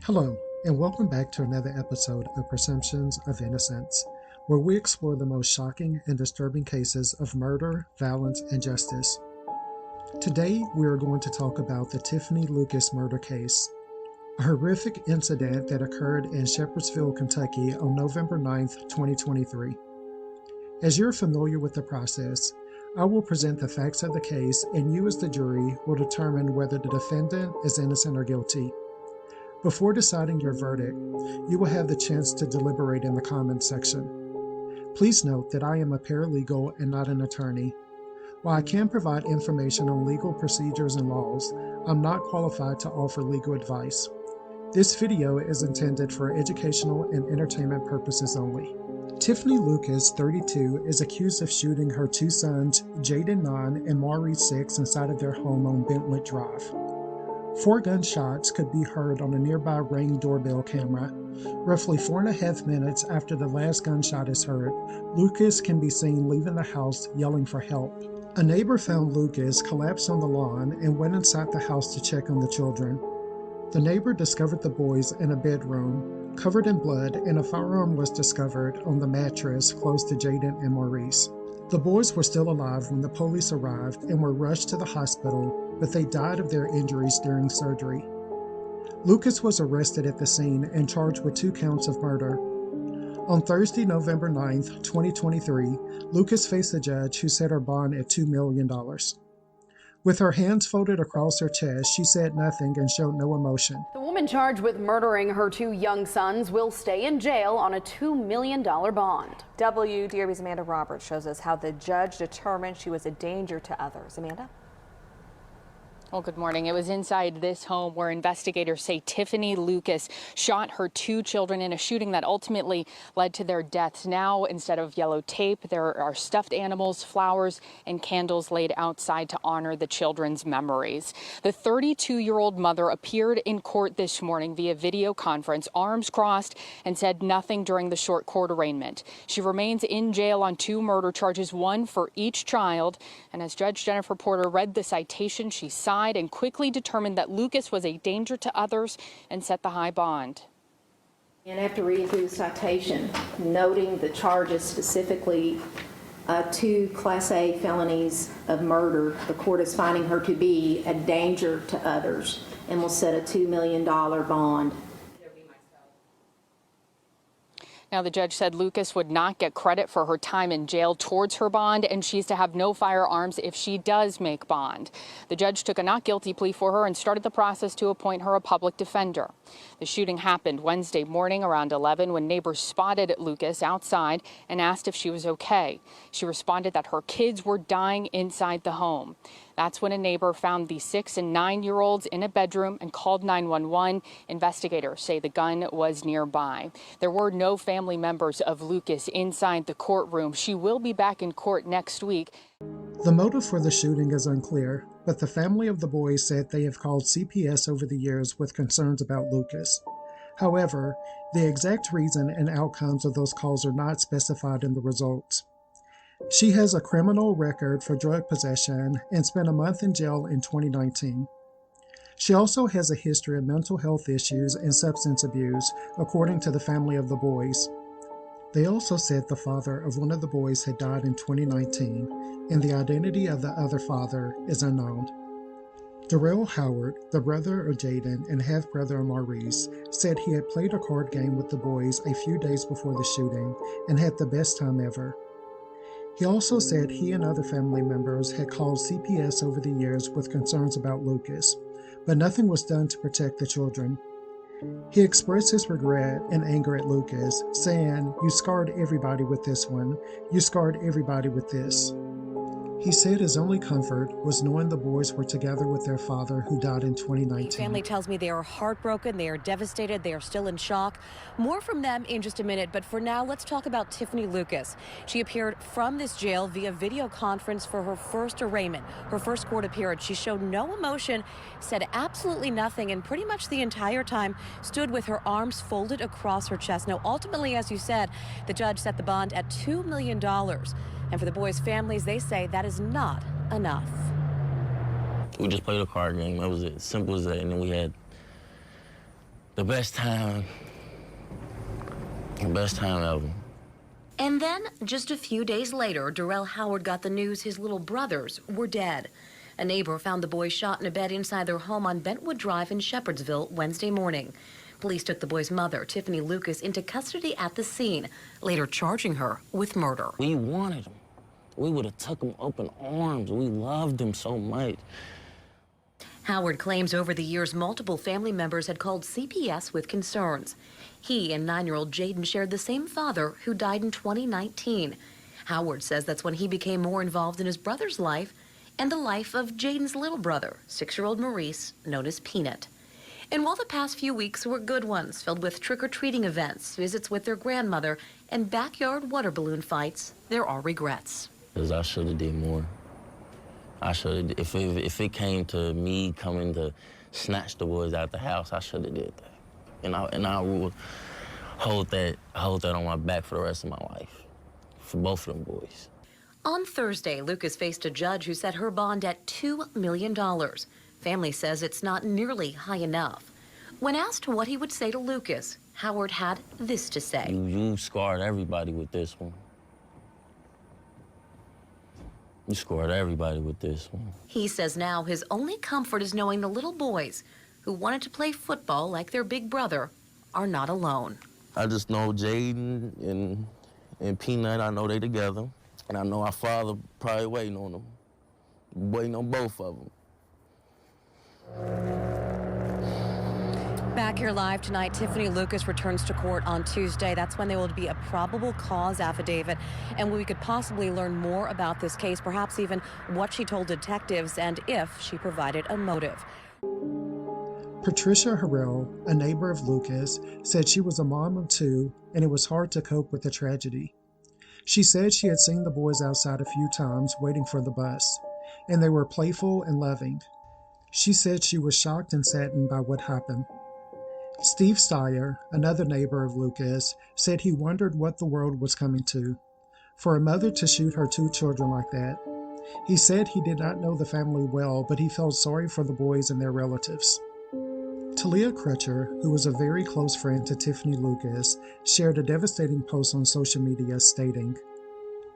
Hello, and welcome back to another episode of Presumptions of Innocence, where we explore the most shocking and disturbing cases of murder, violence, and justice. Today, we are going to talk about the Tiffanie Lucas murder case, a horrific incident that occurred in Shepherdsville, Kentucky on November 9th, 2023. As you're familiar with the process, I will present the facts of the case, and you as the jury will determine whether the defendant is innocent or guilty. Before deciding your verdict, you will have the chance to deliberate in the comments section. Please note that I am a paralegal and not an attorney. While I can provide information on legal procedures and laws, I'm not qualified to offer legal advice. This video is intended for educational and entertainment purposes only. Tiffanie Lucas, 32, is accused of shooting her two sons, Jayden, 9, and Maurice, 6, inside of their home on Bentwood Drive. 4 gunshots could be heard on a nearby Ring doorbell camera. Roughly 4.5 minutes after the last gunshot is heard, Lucas can be seen leaving the house yelling for help. A neighbor found Lucas collapsed on the lawn and went inside the house to check on the children. The neighbor discovered the boys in a bedroom, covered in blood, and a firearm was discovered on the mattress close to Jayden and Maurice. The boys were still alive when the police arrived and were rushed to the hospital, but they died of their injuries during surgery. Lucas was arrested at the scene and charged with 2 counts of murder. On Thursday, November 9th, 2023, Lucas faced a judge who set her bond at $2 million. With her hands folded across her chest, she said nothing and showed no emotion. The woman charged with murdering her 2 young sons will stay in jail on a $2 million bond. WDRB's Amanda Roberts shows us how the judge determined she was a danger to others. Amanda? Well, good morning. It was inside this home where investigators say Tiffanie Lucas shot her 2 children in a shooting that ultimately led to their deaths. Now, instead of yellow tape, there are stuffed animals, flowers, and candles laid outside to honor the children's memories. The 32-year-old mother appeared in court this morning via video conference, arms crossed, and said nothing during the short court arraignment. She remains in jail on 2 murder charges, 1 for each child. And as Judge Jennifer Porter read the citation, she signed and quickly determined that Lucas was a danger to others and set the high bond. And after reading through the citation, noting the charges specifically 2 Class A felonies of murder, the court is finding her to be a danger to others and will set a $2 million bond. Now, the judge said Lucas would not get credit for her time in jail towards her bond, and she's to have no firearms if she does make bond. The judge took a not guilty plea for her and started the process to appoint her a public defender. The shooting happened Wednesday morning around 11 when neighbors spotted Lucas outside and asked if she was okay. She responded that her kids were dying inside the home. That's when a neighbor found the 6- and 9-year-olds in a bedroom and called 911. Investigators say the gun was nearby. There were no family members of Lucas inside the courtroom. She will be back in court next week. The motive for the shooting is unclear, but the family of the boys said they have called CPS over the years with concerns about Lucas. However, the exact reason and outcomes of those calls are not specified in the results. She has a criminal record for drug possession and spent a month in jail in 2019. She also has a history of mental health issues and substance abuse, according to the family of the boys. They also said the father of one of the boys had died in 2019, and the identity of the other father is unknown. Darrell Howard, the brother of Jayden and half-brother of Maurice, said he had played a card game with the boys a few days before the shooting and had the best time ever. He also said he and other family members had called CPS over the years with concerns about Lucas, but nothing was done to protect the children. He expressed his regret and anger at Lucas, saying, "You scarred everybody with this one. You scarred everybody with this." He said his only comfort was knowing the boys were together with their father, who died in 2019. The family tells me they are heartbroken, they are devastated, they are still in shock. More from them in just a minute, but for now, let's talk about Tiffanie Lucas. She appeared from this jail via video conference for her first arraignment, her first court appearance. She showed no emotion, said absolutely nothing, and pretty much the entire time stood with her arms folded across her chest. Now, ultimately, as you said, the judge set the bond at $2 million. And for the boys' families, they say that is not enough. We just played a card game. That was it. Simple as that. And then we had The best time ever. And then, just a few days later, Darrell Howard got the news his little brothers were dead. A neighbor found the boys shot in a bed inside their home on Bentwood Drive in Shepherdsville Wednesday morning. Police took the boys' mother, Tiffanie Lucas, into custody at the scene, later charging her with murder. We wanted them. We would have took them open arms. We loved them so much. Howard claims over the years multiple family members had called CPS with concerns. He and 9-year-old Jayden shared the same father who died in 2019. Howard says that's when he became more involved in his brother's life and the life of Jayden's little brother, 6-year-old Maurice, known as Peanut. And while the past few weeks were good ones, filled with trick-or-treating events, visits with their grandmother, and backyard water balloon fights, there are regrets. Because I should have did more. I should have, if it came to me coming to snatch the boys out the house, I should have did that. And I will hold that on my back for the rest of my life, for both of them boys. On Thursday, Lucas faced a judge who set her bond at $2 million. Family says it's not nearly high enough. When asked what he would say to Lucas, Howard had this to say. You scarred everybody with this one. You scored everybody with this one. He says now his only comfort is knowing the little boys who wanted to play football like their big brother are not alone. I just know Jayden and Peanut, I know they together. And I know our father probably waiting on them, waiting on both of them. Back here live tonight, Tiffanie Lucas returns to court on Tuesday. That's when there will be a probable cause affidavit, and we could possibly learn more about this case, perhaps even what she told detectives and if she provided a motive. Patricia Harrell, a neighbor of Lucas, said she was a mom of 2 and it was hard to cope with the tragedy. She said she had seen the boys outside a few times waiting for the bus, and they were playful and loving. She said she was shocked and saddened by what happened. Steve Steyer, another neighbor of Lucas, said he wondered what the world was coming to. For a mother to shoot her 2 children like that. He said he did not know the family well, but he felt sorry for the boys and their relatives. Talia Crutcher, who was a very close friend to Tiffanie Lucas, shared a devastating post on social media stating,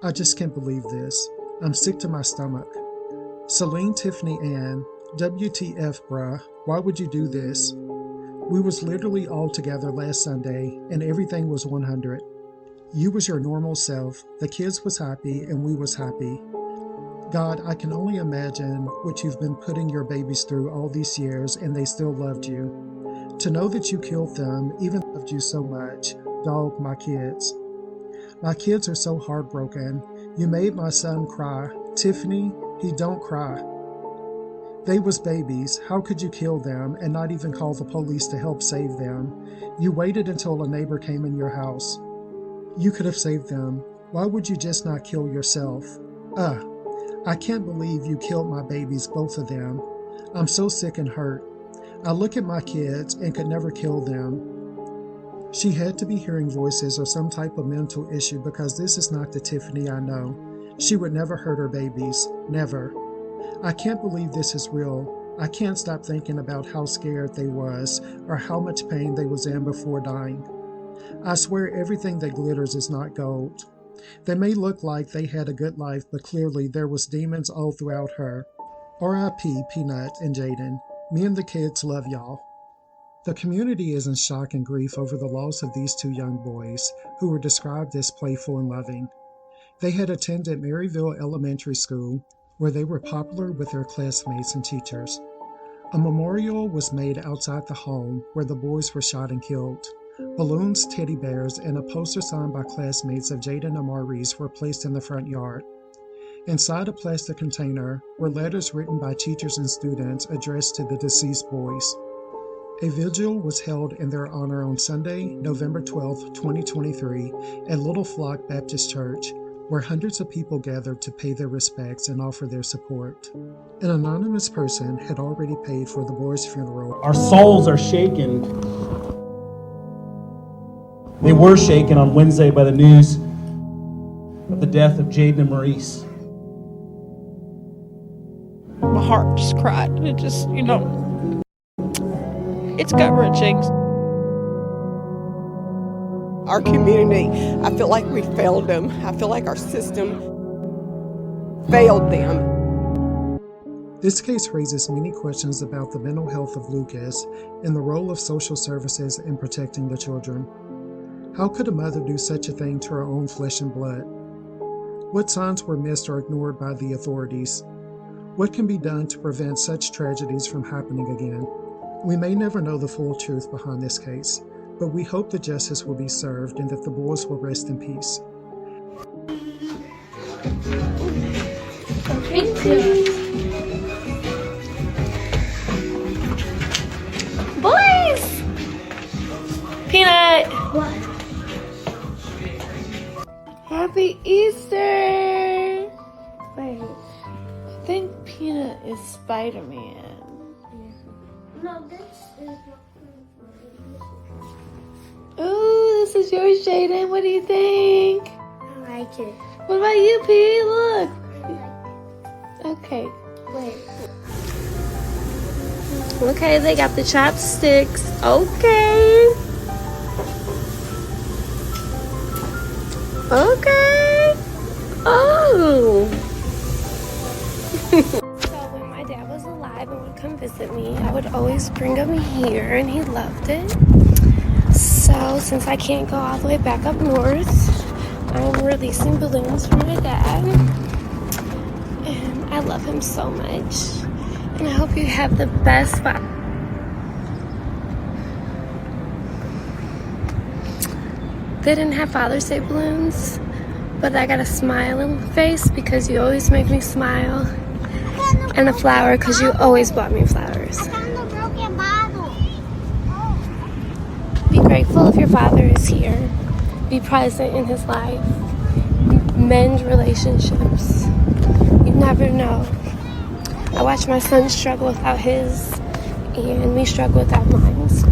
"I just can't believe this. I'm sick to my stomach. Celine, Tiffany, Ann, WTF, bruh, why would you do this? We was literally all together last Sunday and everything was 100. You was your normal self, the kids was happy and we was happy. God, I can only imagine what you've been putting your babies through all these years and they still loved you. To know that you killed them, even loved you so much, dog, my kids. My kids are so heartbroken. You made my son cry. Tiffany, he don't cry. They was babies. How could you kill them and not even call the police to help save them? You waited until a neighbor came in your house. You could have saved them. Why would you just not kill yourself? I can't believe you killed my babies, both of them. I'm so sick and hurt. I look at my kids and could never kill them." She had to be hearing voices or some type of mental issue because this is not the Tiffany I know. She would never hurt her babies. Never. I can't believe this is real. I can't stop thinking about how scared they was or how much pain they was in before dying. I swear everything that glitters is not gold. They may look like they had a good life, but clearly there was demons all throughout her. R.I.P. Peanut and Jayden. Me and the kids love y'all. The community is in shock and grief over the loss of these 2 young boys, who were described as playful and loving. They had attended Maryville Elementary School, where they were popular with their classmates and teachers. A memorial was made outside the home where the boys were shot and killed. Balloons, teddy bears, and a poster signed by classmates of Jayden and Maurice were placed in the front yard. Inside a plastic container were letters written by teachers and students addressed to the deceased boys. A vigil was held in their honor on Sunday, November 12, 2023, at Little Flock Baptist Church, where hundreds of people gathered to pay their respects and offer their support. An anonymous person had already paid for the boys' funeral. Our souls are shaken. They were shaken on Wednesday by the news of the death of Jayden and Maurice. My heart just cried. It just, it's gut-wrenching. Our community, I feel like we failed them. I feel like our system failed them. This case raises many questions about the mental health of Lucas and the role of social services in protecting the children. How could a mother do such a thing to her own flesh and blood? What signs were missed or ignored by the authorities? What can be done to prevent such tragedies from happening again? We may never know the full truth behind this case, but we hope that justice will be served and that the boys will rest in peace. Thank you. Boys! Peanut! What? Happy Easter! Wait, I think Peanut is Spider-Man. No, this is not. Ooh, this is yours, Jayden. What do you think? I like it. What about you, P? Look. Okay. Wait. Okay, they got the chopsticks. Okay. Okay. Oh. So when my dad was alive and would come visit me, I would always bring him here, and he loved it. So since I can't go all the way back up north, I'm releasing balloons for my dad. And I love him so much. And I hope you have the best spot. They didn't have Father's Day balloons, but I got a smiling face because you always make me smile. And a flower because you always bought me flowers. I found a broken bottle. Be grateful if your father is here. Be present in his life. Mend relationships. You never know. I watch my son struggle without his, and we struggle without mine. So